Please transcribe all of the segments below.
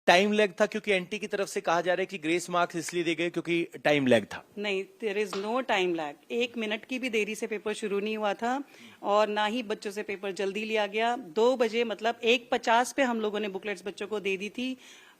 Time lag था, क्योंकि n t की तरफ से कहा जा रहा है कि ग्रेस मार्क्स इसलिए दिए गए क्योंकि टाइम लैग था। नहीं, there is no time lag. 1 minute की भी देरी से पेपर शुरू नहीं हुआ था और ना ही बच्चों से पेपर जल्दी लिया गया। 2 बजे मतलब 1:50 पे हम लोगों ने बुकलेट्स बच्चों को दे दी थी।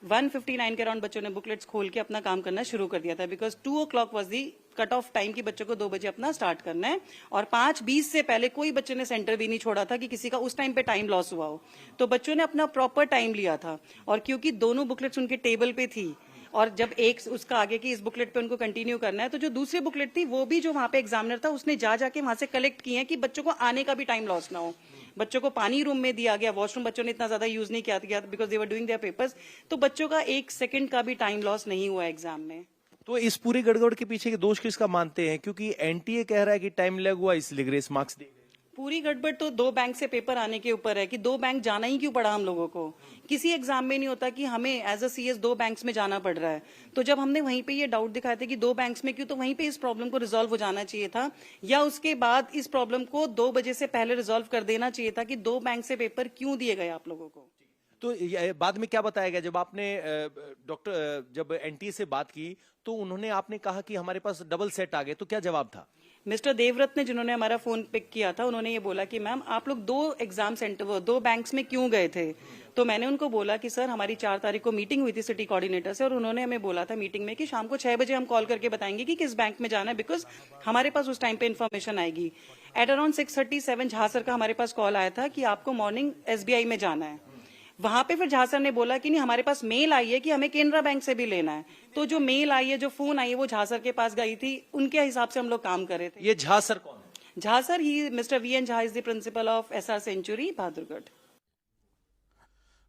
1:59 के अराउंड बच्चों ने बुकलेट्स खोल के अपना काम करना शुरू कर दिया था, because 2 o'clock was the cut off time की बच्चों को 2 बजे अपना स्टार्ट करना है। और 5:20 से पहले कोई बच्चे ने सेंटर भी नहीं छोड़ा था कि किसी का उस टाइम पे टाइम लॉस हुआ हो। तो बच्चों ने अपना प्रॉपर टाइम लिया था। और क्योंकि दोनों बुकलेट्स उनके टेबल पे थी और जब एक उसका आगे की इस बुकलेट पे उनको कंटिन्यू करना है, तो जो दूसरी बुकलेट थी वो भी जो वहां पे एग्जामिनर था उसने जाके वहां से कलेक्ट किए हैं कि बच्चों को आने का भी टाइम लॉस ना हो। बच्चों को पानी रूम में दिया गया, वॉशरूम बच्चों ने इतना ज्यादा यूज नहीं किया because they were doing their papers. तो बच्चों का 1 सेकंड का भी टाइम लॉस नहीं हुआ एग्जाम में। तो इस पूरी गड़बड़ के पीछे के दोष किसका मानते हैं? क्योंकि एनटीए कह रहा है कि टाइम लैग हुआ इसलिए ग्रेस मार्क्स दिए गए। पूरी गड़बड़ तो 2 बैंक से पेपर आने के ऊपर है कि 2 बैंक जाना ही क्यों पड़ा हम लोगों को। किसी एग्जाम में नहीं होता कि हमें एज अ सीएस 2 बैंक्स में जाना पड़ रहा है। तो जब हमने वहीं पे ये डाउट दिखाया था कि 2 बैंक्स में क्यों, तो वहीं पे इस प्रॉब्लम को रिजॉल्व हो जाना चाहिए था, या उसके बाद इस प्रॉब्लम को 2 बजे से पहले रिजॉल्व कर देना चाहिए था कि 2 बैंक से पेपर क्यों दिए गए आप लोगों को। तो बाद में क्या बताया गया जब आपने जब एनटीए से बात की, तो उन्होंने आपने कहा कि हमारे पास डबल सेट आ गए, तो क्या जवाब था? मिस्टर देवव्रत ने, जिन्होंने हमारा फोन पिक किया था, उन्होंने ये बोला कि मैम आप लोग 2 एग्जाम सेंटर 2 बैंक्स में क्यों गए थे। तो मैंने उनको बोला कि सर हमारी 4 तारीख को मीटिंग हुई थी सिटी कोऑर्डिनेटर से और उन्होंने हमें बोला था मीटिंग में कि शाम को 6 बजे हम कॉल करके बताएंगे कि किस बैंक में जाना है, बिकॉज हमारे पास उस टाइम पे इन्फॉर्मेशन आएगी। एट अराउंड 6:37 झा सर का हमारे पास कॉल आया था कि आपको मॉर्निंग एसबीआई में जाना है। वहां पे फिर झा सर ने बोला कि नहीं, हमारे पास मेल आई है कि हमें केनरा बैंक से भी लेना है। तो जो मेल आई है, जो फोन आई है, वो झा सर के पास गई थी, उनके हिसाब से हम लोग काम कर रहे थे। ये झा सर कौन है? Jha sir, he mister VN Jha is the principal of SR century Bahadurgarh.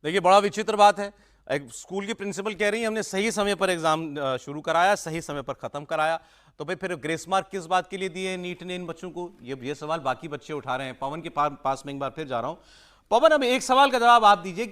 देखिए, बड़ा विचित्र बात है। एक स्कूल की प्रिंसिपल कह रही है हमने सही समय पर एग्जाम शुरू कराया, सही समय पर खत्म कराया, तो भाई फिर ग्रेस मार्क किस बात के लिए दिए नीट ने इन बच्चों को? ये सवाल बाकी बच्चे उठा रहे हैं। पवन के पास में एक बार फिर जा रहा हूं। पवन, अब एक सवाल का जवाब आप दीजिए।